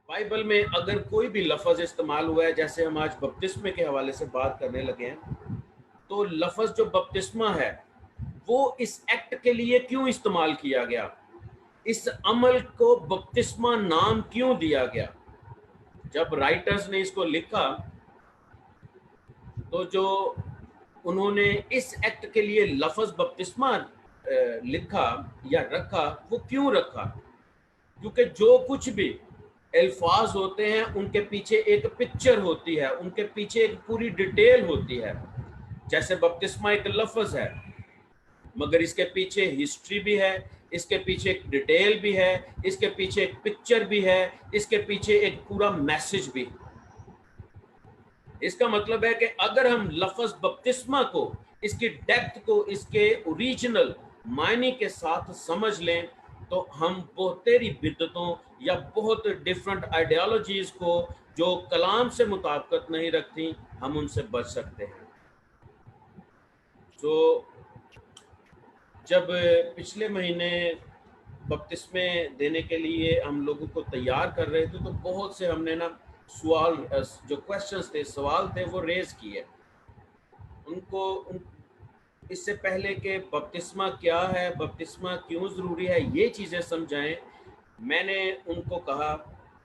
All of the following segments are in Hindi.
बाइबल में अगर कोई भी लफ्ज़ इस्तेमाल हुआ है, जैसे हम आज बपतिस्मे के हवाले से बात करने लगे हैं, तो लफ्ज़ जो बपतिस्मा है, वो इस एक्ट के लिए क्यों इस्तेमाल किया गया? इस अमल को बपतिस्मा नाम क्यों दिया गया? जब राइटर्स ने इसको लिखा, तो जो उन्होंने इस एक्ट के लिए लफ्ज़ बपतिस्मा लिखा या रखा, वो क्यों रखा? क्योंकि जो कुछ भी अल्फाज होते हैं, उनके पीछे एक पिक्चर होती है, उनके पीछे एक पूरी डिटेल होती है। जैसे बपतिस्मा एक लफ्ज़ है, मगर इसके पीछे हिस्ट्री भी है, इसके पीछे एक डिटेल भी है, इसके पीछे एक पिक्चर भी है, इसके पीछे एक पूरा मैसेज भी। इसका मतलब है कि अगर हम लफ्ज़ बपतिस्मा को, इसकी डेप्थ को, इसके ओरिजिनल मायने के साथ समझ लें, तो हम बहुतेरी बिदतों या बहुत डिफरेंट आइडियोलॉजीज को जो कलाम से मुताबिकत नहीं रखती, हम उनसे बच सकते हैं। तो जब पिछले महीने बपतिस्मे देने के लिए हम लोगों को तैयार कर रहे थे, तो बहुत से हमने ना सवाल, जो क्वेश्चंस थे, सवाल थे, वो रेज किए। उनको इससे पहले कि बपतिस्मा क्या है, बपतिस्मा क्यों ज़रूरी है, ये चीज़ें समझाएं, मैंने उनको कहा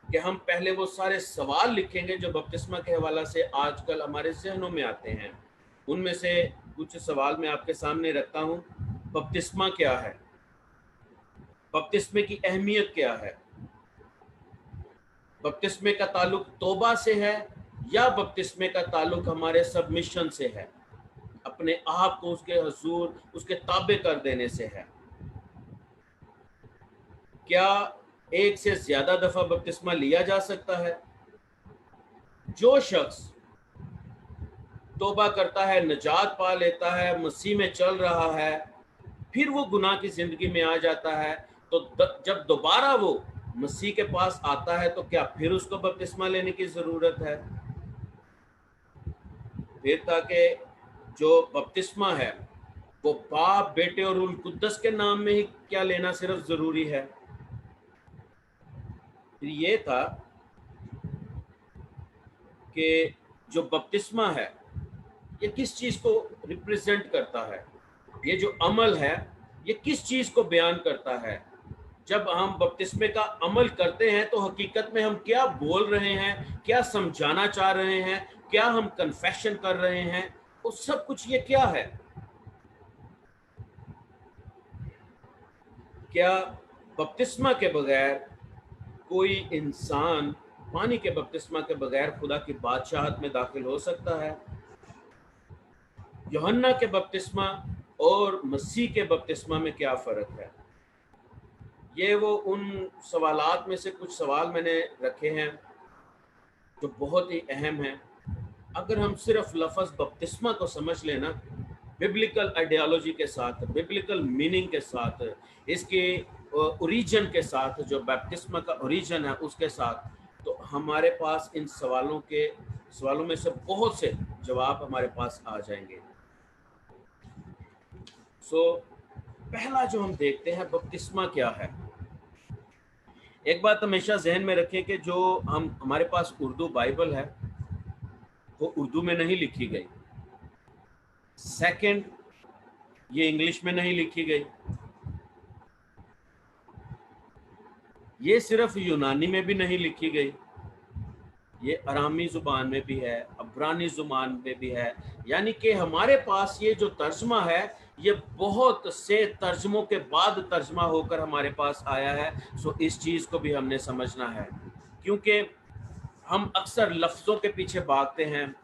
कि हम पहले वो सारे सवाल लिखेंगे जो बपतिस्मा के हवाला से आजकल हमारे जहनों में आते हैं। उनमें से कुछ सवाल मैं आपके सामने रखता हूँ। बपतिस्मा क्या है? बपतिस्मे की अहमियत क्या है? बपतिस्मे का ताल्लुक तौबा से है या बपतिस्मे का ताल्लुक हमारे सबमिशन से है, अपने आप को उसके हुजूर, उसके ताबे कर देने से है? क्या एक से ज्यादा दफा बपतिस्मा लिया जा सकता है? जो शख्स तौबा करता है, निजात पा लेता है, मसीह में चल रहा है, फिर वो गुनाह की जिंदगी में आ जाता है, तो जब दोबारा वो मसीह के पास आता है, तो क्या फिर उसको बपतिस्मा लेने की जरूरत है? फिर ताकि जो बपतिस्मा है, वो बाप, बेटे और रूह कुद्दस के नाम में ही क्या लेना सिर्फ जरूरी है? फिर ये था कि जो बपतिस्मा है, ये किस चीज को रिप्रेजेंट करता है? ये जो अमल है, ये किस चीज को बयान करता है? जब हम बपतिस्मे का अमल करते हैं, तो हकीकत में हम क्या बोल रहे हैं, क्या समझाना चाह रहे हैं, क्या हम कन्फेशन कर रहे हैं, वो सब कुछ ये क्या है? क्या बपतिस्मा के बगैर कोई इंसान, पानी के बपतिस्मा के बगैर खुदा की बादशाहत में दाखिल हो सकता है? यूहन्ना के बपतिस्मा और मसीह के बपतिस्मा में क्या फ़र्क है? ये वो उन सवालात में से कुछ सवाल मैंने रखे हैं जो बहुत ही अहम हैं। अगर हम सिर्फ लफ्ज़ बपतिस्मा को समझ लेना, बिब्लिकल आइडियोलॉजी के साथ, बिब्लिकल मीनिंग के साथ, इसके ओरिजिन के साथ, जो बपतिस्मा का ओरिजिन है उसके साथ, तो हमारे पास इन सवालों में से बहुत से जवाब हमारे पास आ जाएंगे। पहला जो हम देखते हैं, बपतिस्मा क्या है? एक बात हमेशा जहन में रखें कि जो हमारे पास उर्दू बाइबल है, वो उर्दू में नहीं लिखी गई। सेकंड, ये इंग्लिश में नहीं लिखी गई। ये सिर्फ यूनानी में भी नहीं लिखी गई, ये अरामी ज़ुबान में भी है, अब्रानी ज़ुबान में भी है। यानी कि हमारे पास ये जो तर्जमा है, ये बहुत से तर्जमों के बाद तर्जमा होकर हमारे पास आया है। इस चीज़ को भी हमने समझना है, क्योंकि हम अक्सर लफ्ज़ों के पीछे भागते हैं।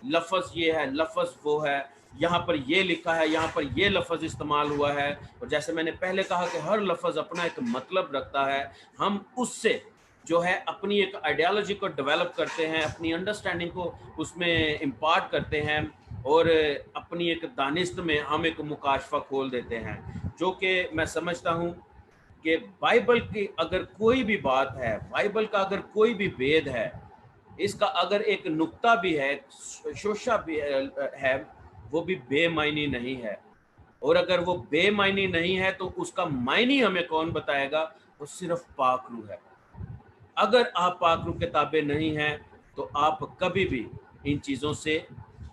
लफ्ज़ ये है, लफ्ज़ वो है, यहाँ पर ये लिखा है, यहाँ पर ये लफ्ज़ इस्तेमाल हुआ है। और जैसे मैंने पहले कहा कि हर लफ्ज़ अपना एक मतलब रखता है। हम उससे जो है अपनी एक आइडियोलॉजी को डेवलप करते हैं, अपनी अंडरस्टैंडिंग को उसमें इम्पार्ट करते हैं, और अपनी एक दानिस्त में हम एक मुकाशफा खोल देते हैं। जो कि मैं समझता हूँ कि बाइबल की अगर कोई भी बात है, बाइबल का अगर कोई भी वेद है, इसका अगर एक नुक्ता भी है, शोशा भी है, वो भी बेमायनी नहीं है। और अगर वो बेमायनी नहीं है, तो उसका मायनी हमें कौन बताएगा? वो सिर्फ पाक रूह है। अगर आप पाक रूह के ताबे नहीं हैं तो आप कभी भी इन चीज़ों से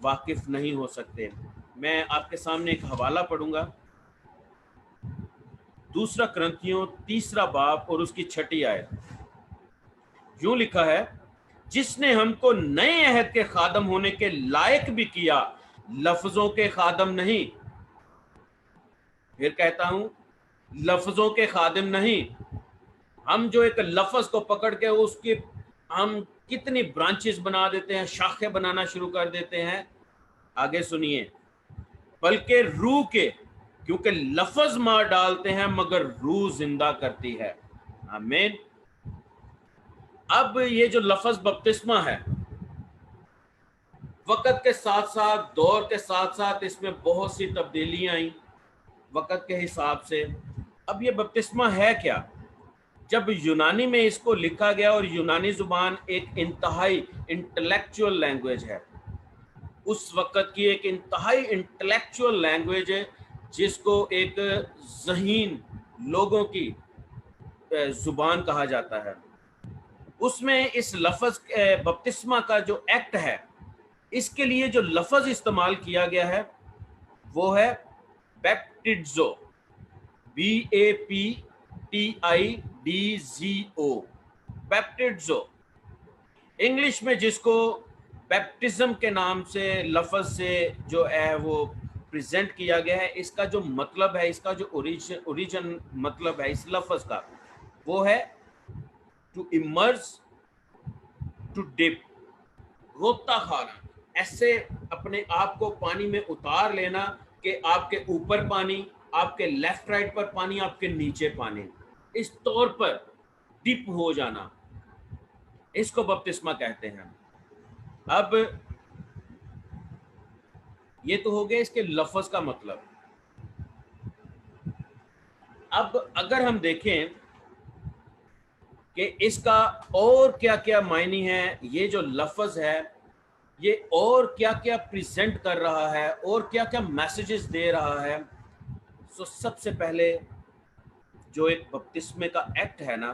वाकिफ नहीं हो सकते। मैं आपके सामने एक हवाला पढ़ूंगा, दूसरा करंथियों 3 बाब और उसकी 6 आयत। यूं लिखा है, जिसने हमको नए अहद के खादम होने के लायक भी किया, लफ्जों के खादम नहीं। फिर कहता हूं, लफ्जों के खादिम नहीं। हम जो एक लफ्ज को पकड़ के उसकी हम कितनी ब्रांचेस बना देते हैं, शाखें बनाना शुरू कर देते हैं। आगे सुनिए, बल्कि रूह के, क्योंकि लफ्ज मार डालते हैं मगर रूह जिंदा करती है। आमीन। अब ये जो लफ्ज बपतिस्मा है, वक्त के साथ साथ, दौर के साथ साथ इसमें बहुत सी तब्दीलियां आई वक्त के हिसाब से। अब ये बपतिस्मा है क्या? जब यूनानी में इसको लिखा गया, और यूनानी जुबान एक इंतहाई इंटेलेक्चुअल लैंग्वेज है, उस वक्त की एक इंतहाई इंटेलेक्चुअल लैंग्वेज है, जिसको एक ज़हीन लोगों की जुबान कहा जाता है। उसमें इस लफ्ज बपतिस्मा का जो एक्ट है, इसके लिए जो लफ्ज इस्तेमाल किया गया है वो है बैप्टिज़ो, BAPTIDZO, बैप्टिज़ो। इंग्लिश में जिसको बैप्टिज्म के नाम से लफ्ज से जो है वो प्रेजेंट किया गया है, इसका जो मतलब है, इसका जो ओरिजिन मतलब है इस लफ्ज का, वो है टू इमर्स, टू डिप, गोता खाना, ऐसे अपने आप को पानी में उतार लेना कि आपके ऊपर पानी, आपके लेफ्ट राइट पर पानी, आपके नीचे पानी, इस तौर पर डिप हो जाना, इसको बपतिस्मा कहते हैं। अब ये तो हो गया इसके लफ्ज का मतलब। अब अगर हम देखें कि इसका और क्या क्या मायने हैं, ये जो लफ्ज है ये और क्या क्या प्रेजेंट कर रहा है और क्या क्या मैसेजेस दे रहा है। सो सबसे पहले जो एक बपतिस्मे का एक्ट है ना,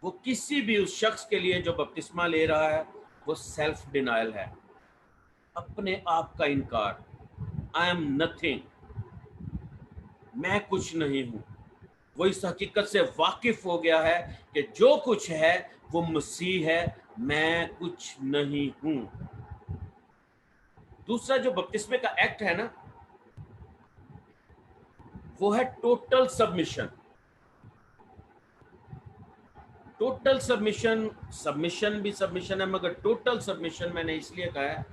वो किसी भी उस शख्स के लिए जो बपतिस्मा ले रहा है, वो सेल्फ डिनायल है, अपने आप का इनकार। आई एम नथिंग, मैं कुछ नहीं हूं। वो इस हकीकत से वाकिफ हो गया है कि जो कुछ है वो मसीह है, मैं कुछ नहीं हूं। दूसरा जो बपतिस्मे का एक्ट है ना, वो है total submission. Total submission, submission भी सबमिशन है, मगर टोटल सबमिशन मैंने इसलिए कहा है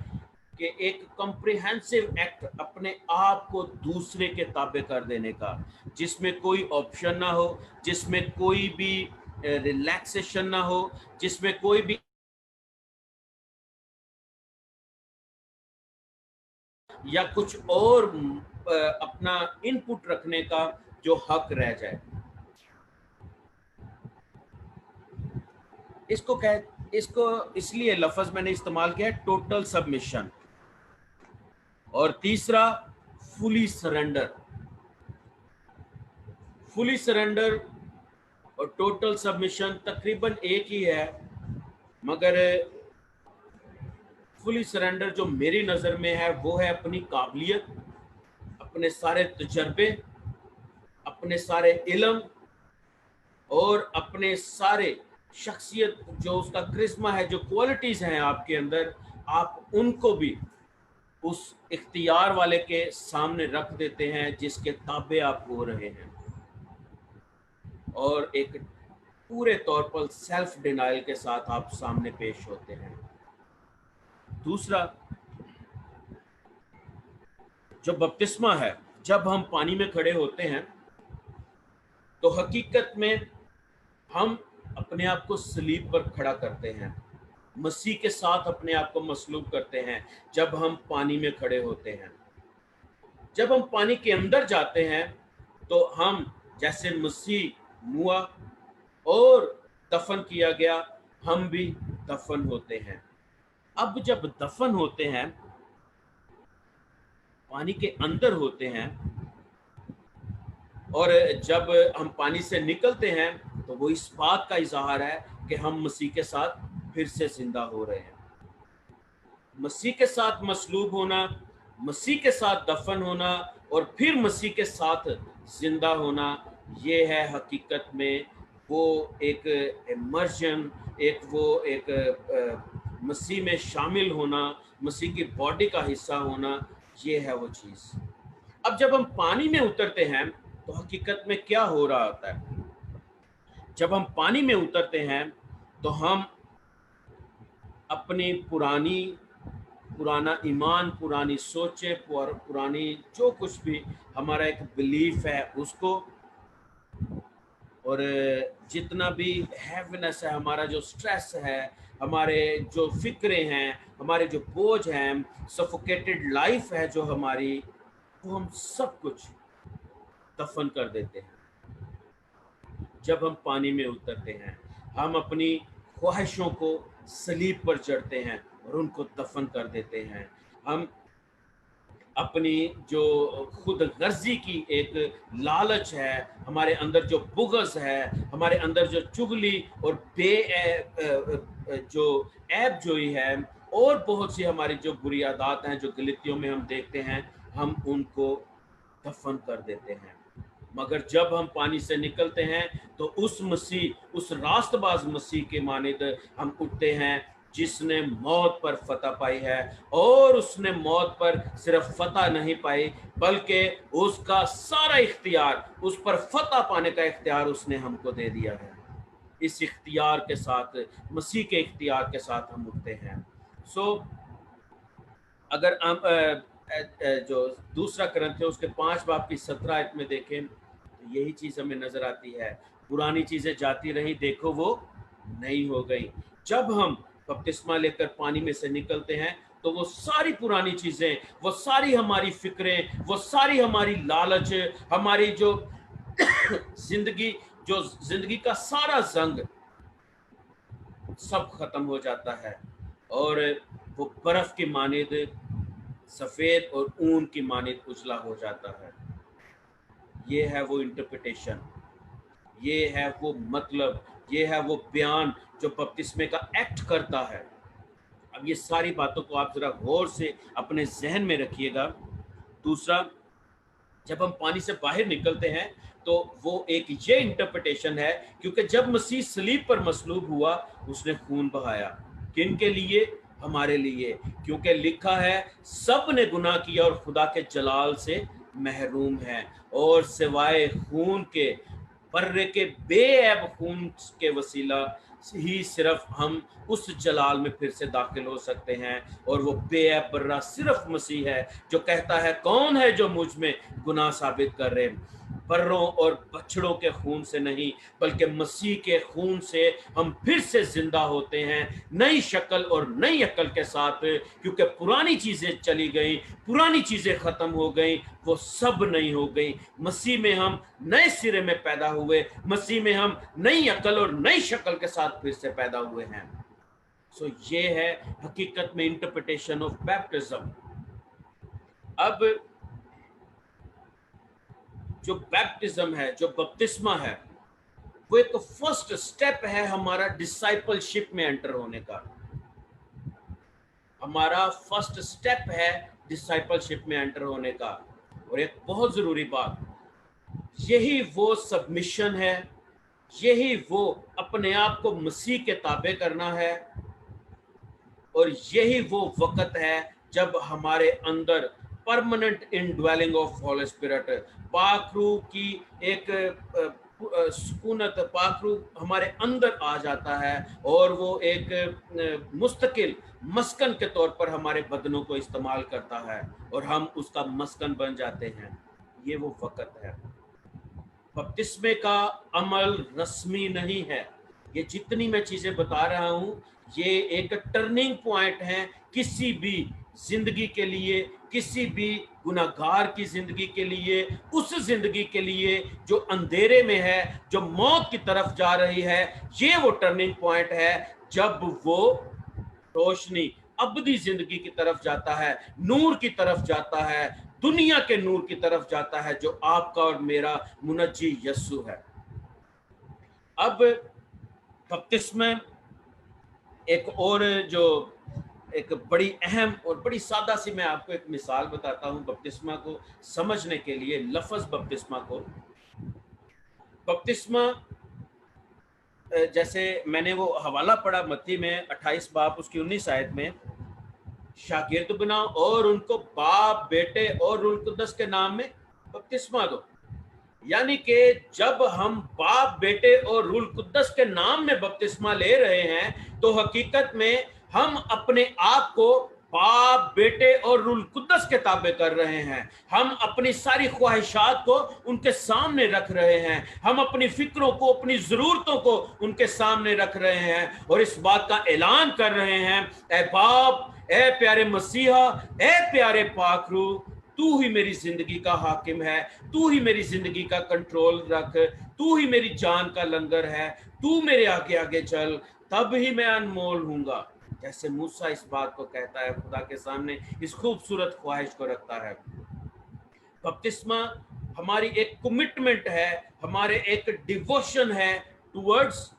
कि एक कॉम्प्रिहेंसिव एक्ट, अपने आप को दूसरे के ताबे कर देने का, जिसमें कोई ऑप्शन ना हो, जिसमें कोई भी रिलैक्सेशन ना हो, जिसमें कोई भी या कुछ और अपना इनपुट रखने का जो हक रह जाए। इसको इसलिए लफ्ज मैंने इस्तेमाल किया है टोटल सबमिशन। और तीसरा फुली सरेंडर। फुली सरेंडर और टोटल सबमिशन तकरीबन एक ही है, मगर फुली सरेंडर जो मेरी नज़र में है वो है अपनी काबिलियत, अपने सारे तजर्बे, अपने सारे इल्म और अपने सारे शख्सियत, जो उसका क्रिस्मा है, जो क्वालिटीज़ हैं आपके अंदर, आप उनको भी उस इख्तियार वाले के सामने रख देते हैं जिसके ताबे आप हो रहे हैं, और एक पूरे तौर पर सेल्फ डिनाइल के साथ आप सामने पेश होते हैं। दूसरा जो बपतिस्मा है, जब हम पानी में खड़े होते हैं तो हकीकत में हम अपने आप को सलीब पर खड़ा करते हैं, मसीह के साथ अपने आप को मसलूब करते हैं जब हम पानी में खड़े होते हैं। जब हम पानी के अंदर जाते हैं तो हम जैसे मसीह मुआ और दफन किया गया, हम भी दफन होते हैं। अब जब दफन होते हैं, पानी के अंदर होते हैं, और जब हम पानी से निकलते हैं तो वो इस बात का इजहार है कि हम मसीह के साथ फिर से जिंदा हो रहे हैं। मसीह के साथ मसलूब होना, मसीह के साथ दफन होना और फिर मसीह के साथ जिंदा होना, ये है हकीकत में वो एक इमर्जन, एक मसीह में शामिल होना, मसीह की बॉडी का हिस्सा होना, ये है वो चीज़। अब जब हम पानी में उतरते हैं तो हकीकत में क्या हो रहा होता है? जब हम पानी में उतरते हैं तो हम अपनी पुराना ईमान, पुरानी सोचे, पुरानी जो कुछ भी हमारा एक बिलीफ है उसको, और जितना भी हैवीनेस है, हमारा जो स्ट्रेस है, हमारे जो फिक्रें हैं, हमारे जो बोझ हैं, सफोकेटेड लाइफ है जो हमारी, वो हम सब कुछ दफन कर देते हैं। जब हम पानी में उतरते हैं, हम अपनी ख्वाहिशों को सलीब पर चढ़ते हैं और उनको दफन कर देते हैं। हम अपनी जो खुद गर्जी की एक लालच है, हमारे अंदर जो बुग़्ज़ है, हमारे अंदर जो चुगली और जो ऐब जोई है, और बहुत सी हमारी जो बुरी आदत हैं जो गलतियों में हम देखते हैं, हम उनको दफन कर देते हैं। मगर जब हम पानी से निकलते हैं तो उस मसीह, उस रास्तबाज मसीह के मानिद हम उठते हैं जिसने मौत पर फतह पाई है, और उसने मौत पर सिर्फ फतह नहीं पाई बल्कि उसका सारा इख्तियार, उस पर फतह पाने का इख्तियार उसने हमको दे दिया है। इस इख्तियार के साथ, मसीह के इख्तियार के साथ हम उठते हैं। अगर हम जो दूसरा करंथियों उसके 5 बाब की 17 आयत में देखें तो यही चीज़ हमें नजर आती है। पुरानी चीज़ें जाती रही, देखो वो नई हो गई। जब हम बपतिस्मा लेकर पानी में से निकलते हैं तो वो सारी पुरानी चीज़ें, वो सारी हमारी फिक्रें, वो सारी हमारी लालच, हमारी जो जिंदगी का सारा जंग सब खत्म हो जाता है और वो बर्फ की मानिद सफ़ेद और ऊन की मानिद उजला हो जाता है। ये है वो इंटरप्रिटेशन, ये है वो मतलब, ये है वो बयान जो बपतिस्मे का एक्ट करता है। अब ये सारी बातों को आप जरा गौर से अपने जहन में रखिएगा। दूसरा, जब हम पानी से बाहर निकलते हैं तो वो एक ये इंटरप्रिटेशन है, क्योंकि जब मसीह सलीब पर मसलूब हुआ उसने खून बहाया। किन के लिए? हमारे लिए, क्योंकि लिखा है सब ने गुनाह किया और खुदा के जलाल से महरूम है, और सिवाय खून के, बर्रे के बेऐब खून के वसीला ही सिर्फ हम उस जलाल में फिर से दाखिल हो सकते हैं। और वो बेऐब बर्रा सिर्फ मसीह है जो कहता है कौन है जो मुझ में गुनाह साबित कर रहे। बर्रों और बछड़ों के खून से नहीं बल्कि मसीह के खून से हम फिर से जिंदा होते हैं, नई शक्ल और नई अक्ल के साथ, क्योंकि पुरानी चीजें चली गई, पुरानी चीजें खत्म हो गई, वो सब नई हो गई। मसीह में हम नए सिरे में पैदा हुए, मसीह में हम नई अक्ल और नई शक्ल के साथ फिर से पैदा हुए हैं। ये है हकीकत में इंटरप्रिटेशन ऑफ बैप्टिज्म। अब जो बैप्टिज्म है, जो बपतिस्मा है, वो एक फर्स्ट स्टेप है हमारा डिसाइपलशिप में एंटर होने का। हमारा फर्स्ट स्टेप है डिसाइपलशिप में एंटर होने का। और एक बहुत जरूरी बात, यही वो सबमिशन है, यही वो अपने आप को मसीह के ताबे करना है, और यही वो वक्त है जब हमारे अंदर permanent indwelling of Holi spirit, पाक रूह की एक सुकूनत, पाक रूह हमारे अंदर आ जाता है और वो एक मुस्तकिल मस्कन के तौर पर हमारे बदनों को इस्तेमाल करता है और हम उसका मस्कन बन जाते हैं। ये वो वक्त है। बपतिस्मे का अमल रस्मी नहीं है। ये जितनी मैं चीजें बता रहा हूं, ये एक टर्निंग पॉइंट है किसी भी जिंदगी के लिए, किसी भी गुनाहगार की जिंदगी के लिए, उस जिंदगी के लिए जो अंधेरे में है, जो मौत की तरफ जा रही है। ये वो टर्निंग पॉइंट है जब वो रोशनी अबदी जिंदगी की तरफ जाता है, नूर की तरफ जाता है, दुनिया के नूर की तरफ जाता है, जो आपका और मेरा मुनज्जी यस्सु है। अब बपतिस्मा एक और जो एक बड़ी अहम और बड़ी सादा सी मैं आपको एक मिसाल बताता हूँ बपतिस्मा को समझने के लिए। लफ्ज़ बपतिस्मा को, बपतिस्मा जैसे मैंने वो हवाला पढ़ा मत्ती में 28 बाब उसकी 19 आयत में, शागिर्द बनाओ और उनको बाप बेटे और रूह कुद्दस के नाम में बपतिस्मा दो। यानी कि जब हम बाप बेटे और रूह कुद्दस के नाम में बपतिस्मा ले रहे हैं तो हकीकत में हम अपने आप को बाप बेटे और रूह कुद्दस के ताबे कर रहे हैं। हम अपनी सारी ख्वाहिशात को उनके सामने रख रहे हैं, हम अपनी फिक्रों को, अपनी ज़रूरतों को उनके सामने रख रहे हैं और इस बात का ऐलान कर रहे हैं, ए बाप, ए प्यारे मसीहा, ए प्यारे पाक रूह, तू ही मेरी जिंदगी का हाकिम है, तू ही मेरी जिंदगी का कंट्रोल रख, तू ही मेरी जान का लंगर है, तू मेरे आगे आगे चल, तब ही मैं अनमोल हूंगा। जैसे मूसा इस बात को कहता है, खुदा के सामने इस खूबसूरत ख्वाहिश को रखता है। बपतिस्मा हमारी एक कमिटमेंट है, हमारे एक डिवोशन है टुवर्ड्स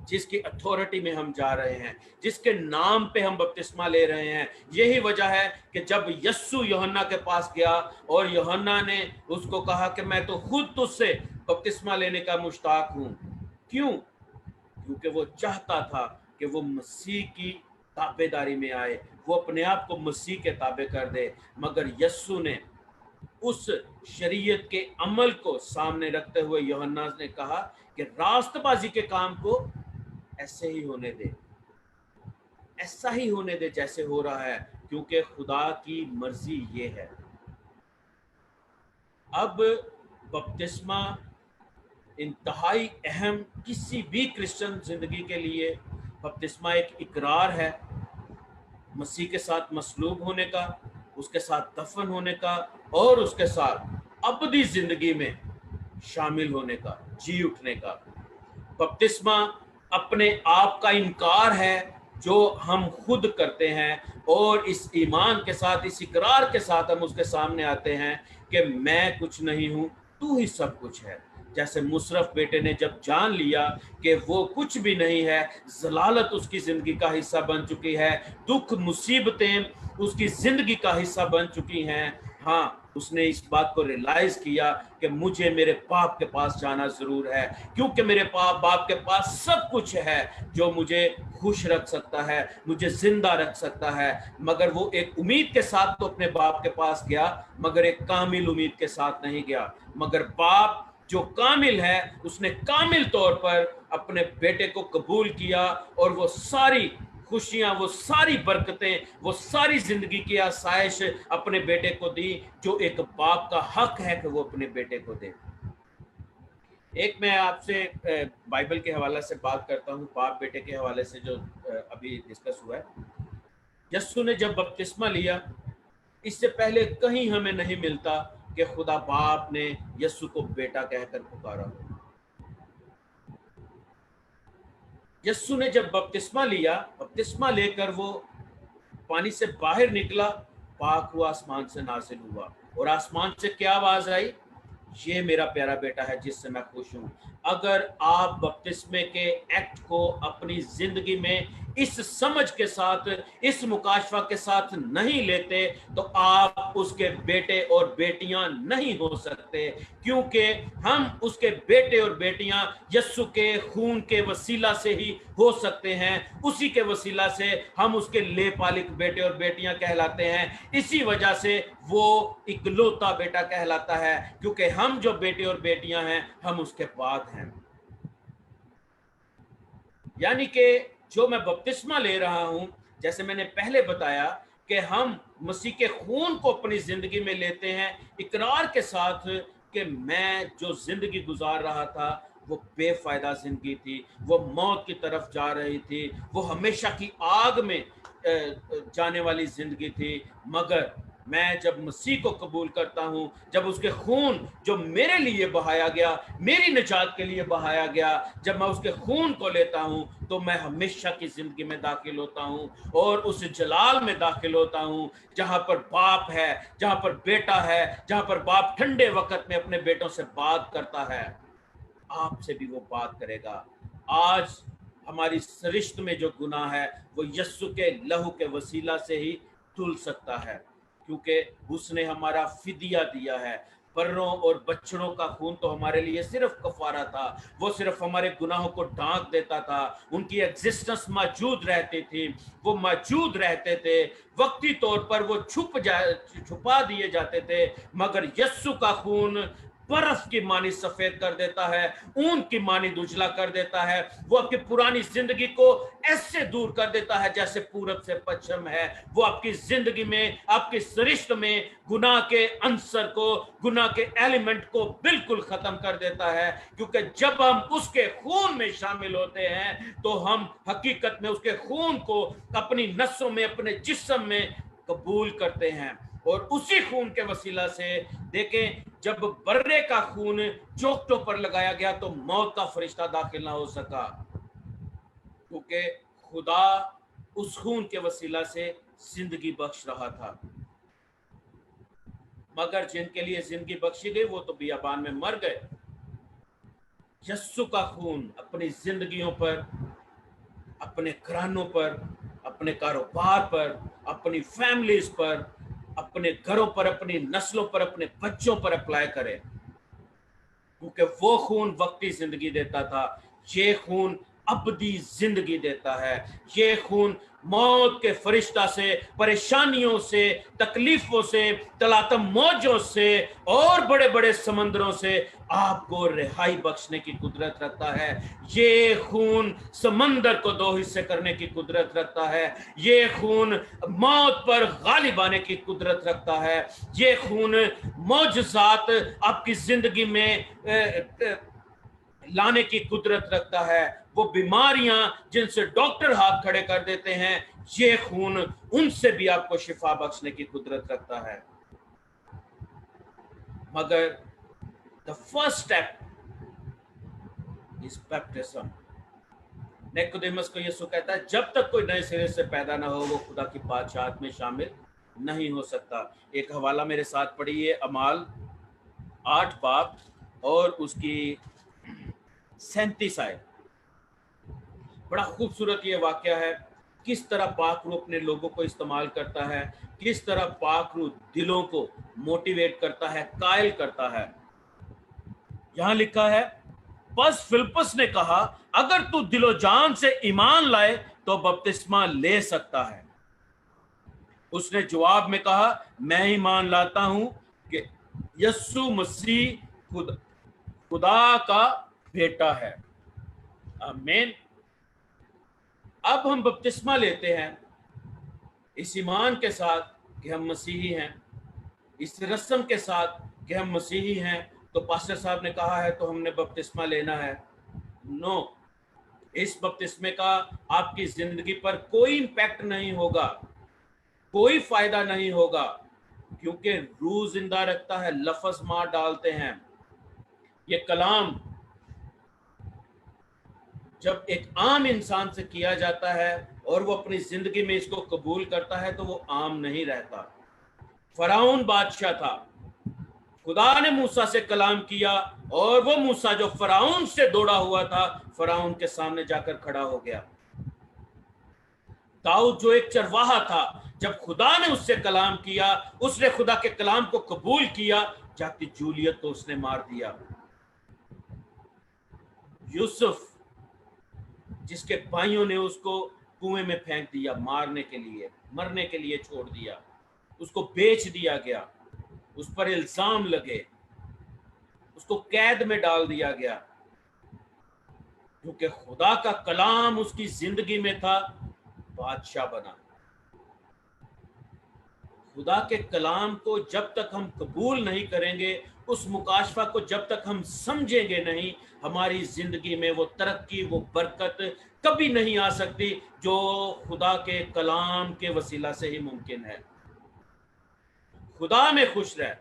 जिसकी अथॉरिटी में हम जा रहे हैं, जिसके नाम पे हम बपतिस्मा ले रहे हैं। यही वजह है कि जब यस्सु यूहन्ना के पास गया और यूहन्ना ने उसको कहा कि मैं तो खुद तुझसे बपतिस्मा लेने का मुश्ताक हूं। क्यों? क्योंकि वो चाहता था कि वो मसीह की ताबेदारी में आए, वो अपने आप को मसीह के ताबे कर दे। मगर यस्सु ने उस शरीयत के अमल को सामने रखते हुए यूहन्ना ने कहा कि रास्तबाजी के काम को ऐसे ही होने दे, ऐसा ही होने दे जैसे हो रहा है, क्योंकि खुदा की मर्जी ये है। अब बपतिस्मा इंतहाई अहम किसी भी क्रिश्चियन जिंदगी के लिए। बपतिस्मा एक इकरार है मसीह के साथ मसलूब होने का, उसके साथ दफन होने का और उसके साथ अबदी जिंदगी में शामिल होने का, जी उठने का। बपतिस्मा अपने आप का इनकार है जो हम खुद करते हैं और इस ईमान के साथ, इस इकरार के साथ हम उसके सामने आते हैं कि मैं कुछ नहीं हूं, तू ही सब कुछ है। जैसे मुशर्रफ बेटे ने जब जान लिया कि वो कुछ भी नहीं है, जलालत उसकी जिंदगी का हिस्सा बन चुकी है, दुख मुसीबतें उसकी जिंदगी का हिस्सा बन चुकी हैं, हाँ, उसने इस बात को रियलाइज किया कि मुझे मेरे बाप के पास जाना जरूर है, क्योंकि मेरे बाप के पास सब कुछ है जो मुझे खुश रख सकता है, मुझे जिंदा रख सकता है। मगर वो एक उम्मीद के साथ तो अपने बाप के पास गया, मगर एक कामिल उम्मीद के साथ नहीं गया। मगर बाप जो कामिल है, उसने कामिल तौर पर अपने बेटे को कबूल किया और वो सारी खुशियां, वो सारी बरकतें, वो सारी जिंदगी की आसाइश अपने बेटे को दी, जो एक बाप का हक है कि वो अपने बेटे को दे। एक मैं आपसे बाइबल के हवाले से बात करता हूँ, बाप बेटे के हवाले से जो अभी डिस्कस हुआ है। यस्सु ने जब बपतिस्मा लिया, इससे पहले कहीं हमें नहीं मिलता कि खुदा बाप ने यस्सु को बेटा कहकर पुकारा। यस्सु ने जब बपतिस्मा लिया, बपतिस्मा लेकर वो पानी से बाहर निकला, पाक हुआ, आसमान से नाजिल हुआ और आसमान से क्या आवाज आई? ये मेरा प्यारा बेटा है जिससे मैं खुश हूं। अगर आप बपतिस्मे के एक्ट को अपनी जिंदगी में इस समझ के साथ, इस मुकाशफा के साथ नहीं लेते तो आप उसके बेटे और बेटियां नहीं हो सकते, क्योंकि हम उसके बेटे और बेटियां यस्सु के खून के वसीला से ही हो सकते हैं। उसी के वसीला से हम उसके लेपालिक बेटे और बेटियां कहलाते हैं। इसी वजह से वो इकलौता बेटा कहलाता है, क्योंकि हम जो बेटे और बेटियां हैं, हम उसके बाद हैं। यानी कि जो मैं बपतिस्मा ले रहा हूं, जैसे मैंने पहले बताया कि हम मसीह के खून को अपनी जिंदगी में लेते हैं इकरार के साथ कि मैं जो जिंदगी गुजार रहा था वो बेफायदा जिंदगी थी, वो मौत की तरफ जा रही थी, वो हमेशा की आग में जाने वाली जिंदगी थी। मगर मैं जब मसीह को कबूल करता हूं, जब उसके खून जो मेरे लिए बहाया गया, मेरी निजात के लिए बहाया गया, जब मैं उसके खून को लेता हूं तो मैं हमेशा की जिंदगी में दाखिल होता हूं और उस जलाल में दाखिल होता हूं जहां पर बाप है, जहां पर बेटा है, जहां पर बाप ठंडे वक्त में अपने बेटों से बात करता है। आपसे भी वो बात करेगा, आज हमारी सरिश्त में जो गुनाह है वो यस्सु के लहू के वसीला से ही धुल सकता है, क्योंकि उसने हमारा फिदिया दिया है। बर्रों और बछड़ों का खून तो हमारे लिए सिर्फ कफारा था, वो सिर्फ हमारे गुनाहों को ढांक देता था। उनकी एग्जिस्टेंस मौजूद रहती थी, वो मौजूद रहते थे, वक्ती तौर पर वो छुपा दिए जाते थे, मगर यस्सु का खून बर्फ की मानी सफेद कर देता है, ऊन की मानी उजला कर देता है। वो आपकी पुरानी जिंदगी को ऐसे दूर कर देता है जैसे पूरब से पश्चिम है। वो आपकी जिंदगी में, आपके सरिश्त में गुनाह के अंसर को, गुनाह के एलिमेंट को बिल्कुल खत्म कर देता है, क्योंकि जब हम उसके खून में शामिल होते हैं तो हम हकीकत में उसके खून को अपनी नसों में, अपने जिस्म में कबूल करते हैं। और उसी खून के वसीला से देखें, जब बर्रे का खून चोखटों पर लगाया गया तो मौत का फरिश्ता दाखिल ना हो सका, क्योंकि खुदा उस खून के वसीला से जिंदगी बख्श रहा था। मगर जिनके लिए जिंदगी बख्शी गई वो तो बियाबान में मर गए। यस्सु का खून अपनी जिंदगियों पर, अपने घरानों पर, अपने कारोबार पर, अपनी फैमिलीज पर, अपने घरों पर, अपनी नस्लों पर, अपने बच्चों पर अप्लाई करें, क्योंकि वो खून वक्ती जिंदगी देता था, ये खून अबदी जिंदगी देता है। ये खून मौत के फरिश्ता से, परेशानियों से, तकलीफों से, तलातम मौजों से और बड़े बड़े समंदरों से आपको रिहाई बख्शने की कुदरत रखता है। ये खून समंदर को दो हिस्से करने की कुदरत रखता है। ये खून मौत पर गालिब आने की कुदरत रखता है। ये खून मौजज़ात आपकी जिंदगी में लाने की कुदरत रखता है। वो बीमारियां जिनसे डॉक्टर हाथ खड़े कर देते हैं, ये खून उनसे भी आपको शिफा बख्शने की कुदरत रखता है। मगर the first step is baptism. Nicodemus को यीशु कहता है, जब तक कोई नए सिरे से पैदा ना हो वो खुदा की बादशाहत में शामिल नहीं हो सकता। एक हवाला मेरे साथ पढ़िए, अमाल 8 बाब और उसकी 37 आयत। बड़ा खूबसूरत ये वाकया है, किस तरह पाक रूह अपने लोगों को इस्तेमाल करता है, किस तरह पाक रूह दिलों को मोटिवेट करता है, कायल करता है। यहां लिखा है, बस फिलिप्पुस ने कहा, अगर तू दिलो जान से ईमान लाए तो बपतिस्मा ले सकता है। उसने जवाब में कहा, मैं ईमान लाता हूं कि यस्सु मसीह खुदा का बेटा है। आमीन। अब हम बपतिस्मा लेते हैं इस ईमान के साथ कि हम मसीही हैं, इस रस्म के साथ कि हम मसीही हैं। तो पास्टर साहब ने कहा है तो हमने बपतिस्मा लेना है। नो, इस बपतिस्मे का आपकी जिंदगी पर कोई इंपैक्ट नहीं होगा, कोई फायदा नहीं होगा, क्योंकि रूह जिंदा रखता है, लफ्ज मार डालते हैं। ये कलाम जब एक आम इंसान से किया जाता है और वो अपनी जिंदगी में इसको कबूल करता है तो वो आम नहीं रहता। फराउन बादशाह था, खुदा ने मूसा से कलाम किया और वो मूसा जो फराउन से दौड़ा हुआ था, फराउन के सामने जाकर खड़ा हो गया। दाऊद जो एक चरवाहा था, जब खुदा ने उससे कलाम किया, उसने खुदा के कलाम को कबूल किया, जाती जूलियत तो उसने मार दिया। यूसुफ, जिसके भाइयों ने उसको कुएं में फेंक दिया, मारने के लिए, मरने के लिए छोड़ दिया, उसको बेच दिया गया, उस पर इल्जाम लगे, उसको कैद में डाल दिया गया, क्योंकि खुदा का कलाम उसकी जिंदगी में था, बादशाह बना। खुदा के कलाम को जब तक हम कबूल नहीं करेंगे, उस मुकाशफा को जब तक हम समझेंगे नहीं, हमारी जिंदगी में वो तरक्की, वो बरकत कभी नहीं आ सकती जो खुदा के कलाम के वसीला से ही मुमकिन है। खुदा में खुश रह,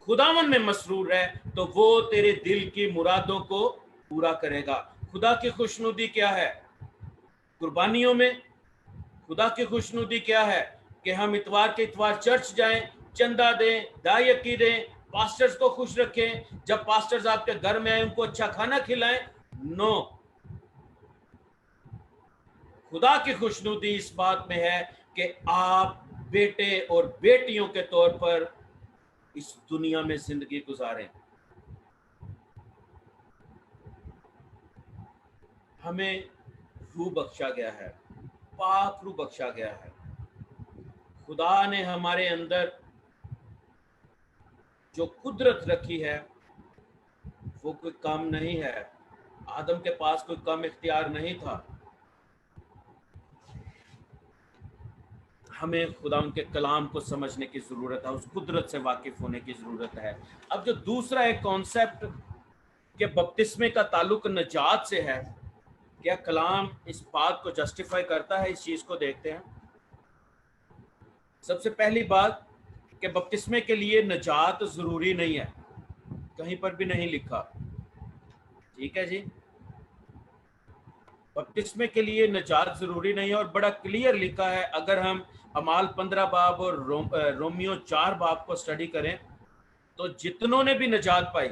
खुदावन में मसरूर रह, तो वो तेरे दिल की मुरादों को पूरा करेगा। खुदा की खुशनुदी क्या है? कुर्बानियों में। खुदा की खुशनुदी क्या है? कि हम इतवार के इतवार चर्च जाएं, चंदा दें, दायकी दें, पास्टर्स को खुश रखें, जब पास्टर्स आपके घर में आए उनको अच्छा खाना खिलाएं। नो, खुदा की खुशनुदी इस बात में है कि आप बेटे और बेटियों के तौर पर इस दुनिया में जिंदगी गुजारें। हमें रूह बख्शा गया है, पाक रूह बख्शा गया है। खुदा ने हमारे अंदर जो कुदरत रखी है वो कोई कम नहीं है। आदम के पास कोई कम इख्तियार नहीं था। हमें खुदा उनके कलाम को समझने की ज़रूरत है, उस कुदरत से वाकिफ होने की ज़रूरत है। अब जो दूसरा एक कॉन्सेप्ट के बपतिस्मे का ताल्लुक नजात से है, क्या कलाम इस बात को जस्टिफाई करता है? इस चीज़ को देखते हैं। सबसे पहली बात कि बपतिस्मे के लिए नजात ज़रूरी नहीं है, कहीं पर भी नहीं लिखा। ठीक है जी, बपतिस्मे के लिए नजात ज़रूरी नहीं है और बड़ा क्लियर लिखा है। अगर हम अमाल 15 बाब और रोमियो 4 बाब को स्टडी करें तो जितनों ने भी नजात पाई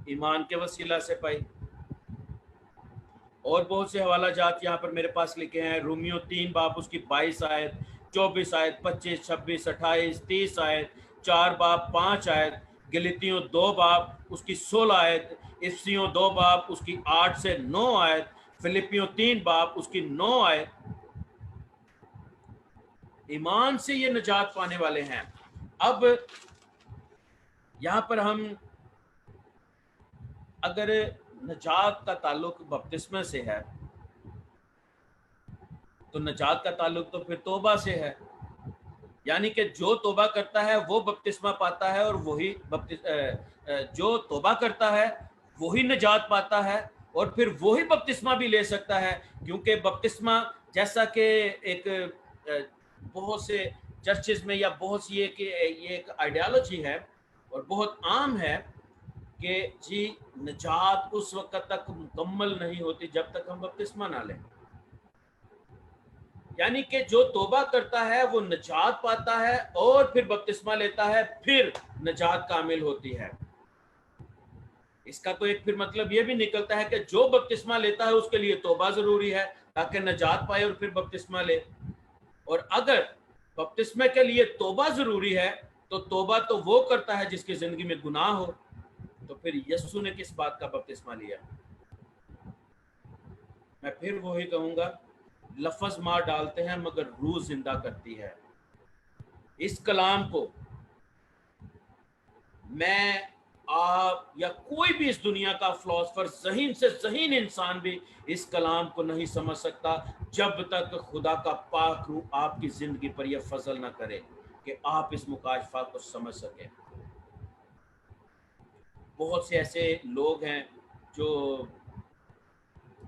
ईमान के वसीला से पाई। और बहुत से हवाला जात यहाँ पर मेरे पास लिखे हैं। रोमियो 3 बाब उसकी 22 आयत, 24 आयत, 25, 26, 28, 30 आयत, 4 बाब 5 आयत, गलतियों 2 बाब उसकी 16 आयत, इफ्सियों 2 बाब उसकी 8 से 9 आयत, फिलिपियों 3 बाब उसकी 9 आयत। ईमान से ये नजात पाने वाले हैं। अब यहाँ पर हम अगर नजात का ताल्लुक बपतिस्मे से है तो नजात का ताल्लुक तो फिर तौबा से है। यानी कि जो तौबा करता है वो बपतिस्मा पाता है और वही जो तौबा करता है वही नजात पाता है और फिर वही बपतिस्मा भी ले सकता है। क्योंकि बपतिस्मा जैसा कि एक बहुत से चर्चेज में या बहुत सी ये एक आइडियोलॉजी है और बहुत आम है कि जी नजात उस वक्त तक मुकम्मल नहीं होती जब तक हम बपतिस्मा ना लें। यानी कि जो तौबा करता है वो नजात पाता है और फिर बपतिस्मा लेता है, फिर नजात कामिल होती है। इसका तो एक फिर मतलब ये भी निकलता है कि जो बपतिस्मा लेता है उसके लिए तौबा जरूरी है ताकि नजात पाए और फिर बपतिस्मा ले। और अगर बपतिस्मे के लिए तौबा जरूरी है तो तौबा तो वो करता है जिसकी जिंदगी में गुनाह हो। तो फिर यस्सु ने किस बात का बपतिस्मा लिया? मैं फिर वही कहूंगा, लफ्ज मार डालते हैं मगर रूह जिंदा करती है। इस कलाम को मैं, आप या कोई भी इस दुनिया का फिलोसफर, ज़हीन से ज़हीन इंसान भी इस कलाम को नहीं समझ सकता जब तक खुदा का पाक रूह आपकी जिंदगी पर यह फजल ना करे कि आप इस मुकाशफा को समझ सकें। बहुत से ऐसे लोग हैं जो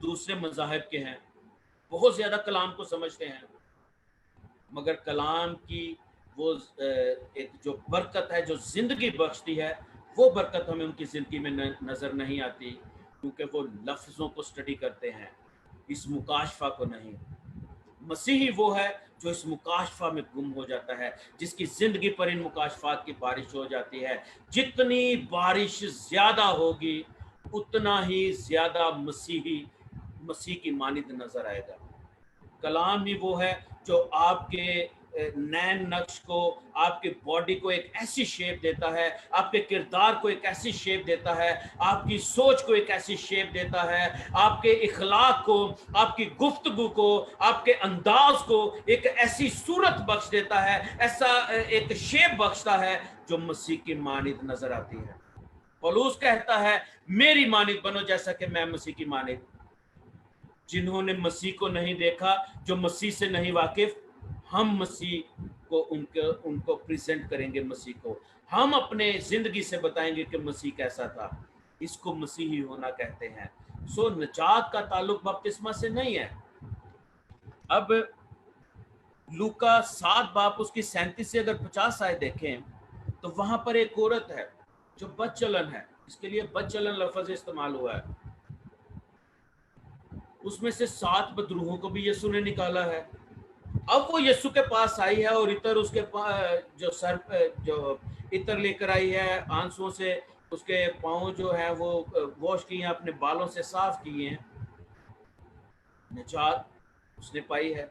दूसरे मज़ाहिब के हैं, बहुत ज़्यादा कलाम को समझते हैं, मगर कलाम की वो एक जो बरकत है जो ज़िंदगी बख्शती है, वो बरकत हमें उनकी ज़िंदगी में नज़र नहीं आती क्योंकि वो लफ्ज़ों को स्टडी करते हैं, इस मुकाशफा को नहीं। मसीही वो है जो इस मुकाशफा में गुम हो जाता है, जिसकी ज़िंदगी पर इन मुकाशफात की बारिश हो जाती है। जितनी बारिश ज़्यादा होगी उतना ही ज़्यादा मसीह की मानिद नज़र आएगा। कलाम ही वो है जो आपके नैन नक्श को, आपके बॉडी को एक ऐसी शेप देता है, आपके किरदार को एक ऐसी शेप देता है, आपकी सोच को एक ऐसी शेप देता है, आपके इखलाक को, आपकी गुफ्तगू को, आपके अंदाज को एक ऐसी सूरत बख्श देता है, ऐसा एक शेप बख्शता है जो मसीह की मानिद नजर आती है। पौलुस कहता है मेरी मानिद बनो जैसा कि मैं मसीह की मानिद। जिन्होंने मसीह को नहीं देखा, जो मसीह से नहीं वाकिफ, हम मसीह को उनको प्रेजेंट करेंगे। मसीह को हम अपने जिंदगी से बताएंगे कि मसीह कैसा था। इसको मसीही होना कहते हैं। सो नजात का ताल्लुक बपतिस्मा से नहीं है। अब लूका 7 बाब उसकी 37 से अगर 50 आए देखें तो वहां पर एक औरत है जो बदचलन है, इसके लिए बदचलन लफ्ज इस्तेमाल हुआ है। उसमें से 7 बदरूहों को भी यीशु ने निकाला है। अब वो यीशु के पास आई है और इतर उसके जो इतर लेकर आई है, आंसुओं से उसके पाँव जो है वो वॉश किए हैं, अपने बालों से साफ किए हैं। नजात उसने पाई है,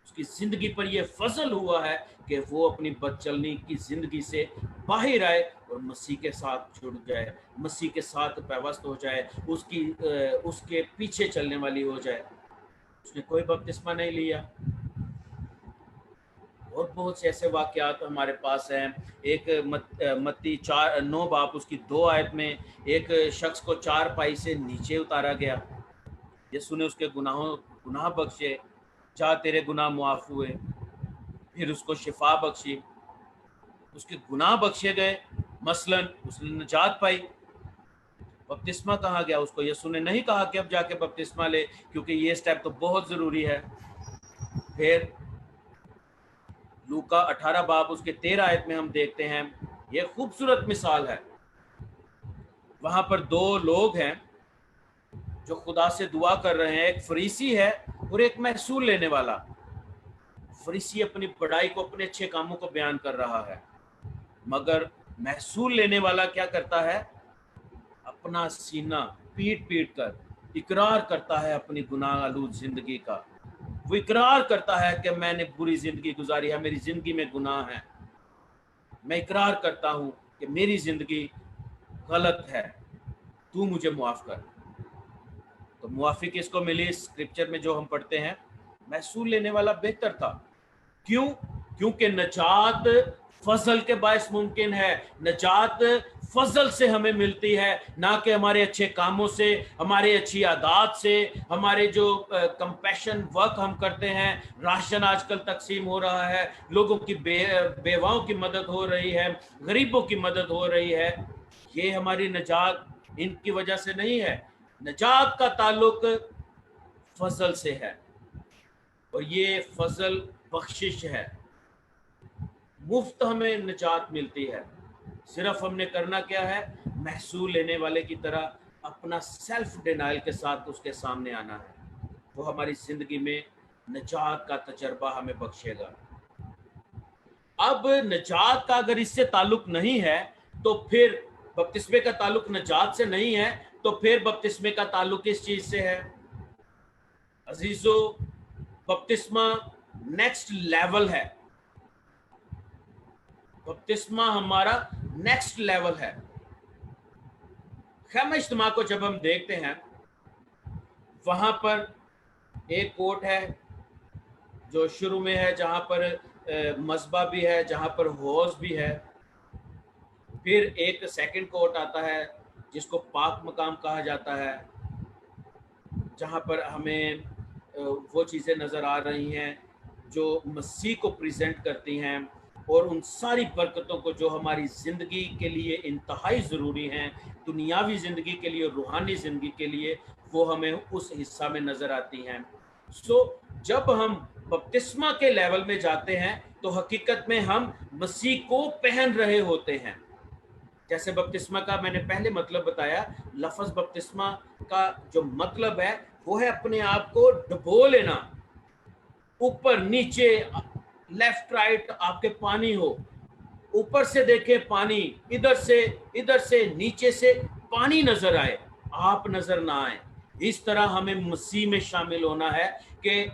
उसकी जिंदगी पर यह फजल हुआ है कि वो अपनी बदचलनी की जिंदगी से बाहर आए और मसीह के साथ जुड़ जाए, मसीह के साथ पैवस्त हो जाए, उसके पीछे चलने वाली हो जाए। उसने कोई बपतिस्मा नहीं लिया। और बहुत से ऐसे वाकयात हमारे पास हैं। एक मत्ती 4:9 बाप उसकी 2 आयत में एक शख्स को 4 पाई से नीचे उतारा गया। यीशु ने उसके गुनाह बख्शे, जा तेरे गुनाह मुआफ हुए। फिर उसको शिफा बख्शी, उसके गुनाह बख्शे गए, मसलन उसने निजात पाई। बपतिस्मा कहाँ गया? उसको यीशु ने नहीं कहा कि अब जाके बपतिस्मा ले, क्योंकि ये स्टेप तो बहुत जरूरी है। फिर लूका 18 बाब उसके 13 आयत में हम देखते हैं, ये खूबसूरत मिसाल है। वहां पर 2 लोग हैं जो खुदा से दुआ कर रहे हैं, एक फरीसी है और एक महसूल लेने वाला। फरीसी अपनी बड़ाई को, अपने अच्छे कामों को बयान कर रहा है, मगर महसूल लेने वाला क्या करता है? अपना सीना पीट पीट कर इकरार करता है अपनी गुनाह आलूद जिंदगी का। वो इकरार करता है कि मैंने बुरी जिंदगी गुजारी है, मेरी जिंदगी में गुनाह है, मैं इकरार करता हूं कि मेरी जिंदगी गलत है, तू मुझे मुआफ कर। तो मुआफी किसको मिली? स्क्रिप्चर में जो हम पढ़ते हैं, महसूल लेने वाला बेहतर था। क्यों? क्योंकि नजात फजल के बायस मुमकिन है। नजात फजल से हमें मिलती है, ना कि हमारे अच्छे कामों से, हमारे अच्छी आदत से, हमारे जो कंपैशन वर्क हम करते हैं। राशन आजकल तकसीम हो रहा है, लोगों की बेवाओं की मदद हो रही है, गरीबों की मदद हो रही है। ये हमारी नजात इनकी वजह से नहीं है। नजात का ताल्लुक फजल से है, और ये फजल बख्शिश है। मुफ्त हमें निजात मिलती है। सिर्फ हमने करना क्या है? महसूल लेने वाले की तरह अपना सेल्फ डिनाइल के साथ उसके सामने आना है। वो हमारी जिंदगी में निजात का तजर्बा हमें बख्शेगा। अब निजात का अगर इससे ताल्लुक नहीं है, तो फिर बपतिस्मे का ताल्लुक निजात से नहीं है, तो फिर बपतिस्मे का ताल्लुक किस चीज से है? अजीजो, बपतिस्मा नेक्स्ट लेवल है। बपतिस्मा हमारा नेक्स्ट लेवल है। खैमा इज्तिमा को जब हम देखते हैं, वहां पर एक कोट है जो शुरू में है, जहां पर मज़बा भी है, जहां पर हौज भी है। फिर एक सेकंड कोट आता है जिसको पाक मकाम कहा जाता है, जहां पर हमें वो चीज़ें नज़र आ रही हैं जो मसीह को प्रेजेंट करती हैं, और उन सारी बरकतों को जो हमारी ज़िंदगी के लिए इंतहाई ज़रूरी हैं, दुनियावी ज़िंदगी के लिए, रूहानी ज़िंदगी के लिए, वो हमें उस हिस्सा में नज़र आती हैं। जब हम बपतिस्मा के लेवल में जाते हैं, तो हकीकत में हम मसीह को पहन रहे होते हैं। जैसे बपतिस्मा का मैंने पहले मतलब बताया, लफ्ज़ बपतिस्मा का जो मतलब है वो है अपने आप को डुबो लेना, ऊपर नीचे, लेफ्ट राइट आपके पानी हो, ऊपर से देखे पानी, इधर से नीचे से पानी नजर आए, आप नजर ना आए। इस तरह हमें मसीह में शामिल होना है कि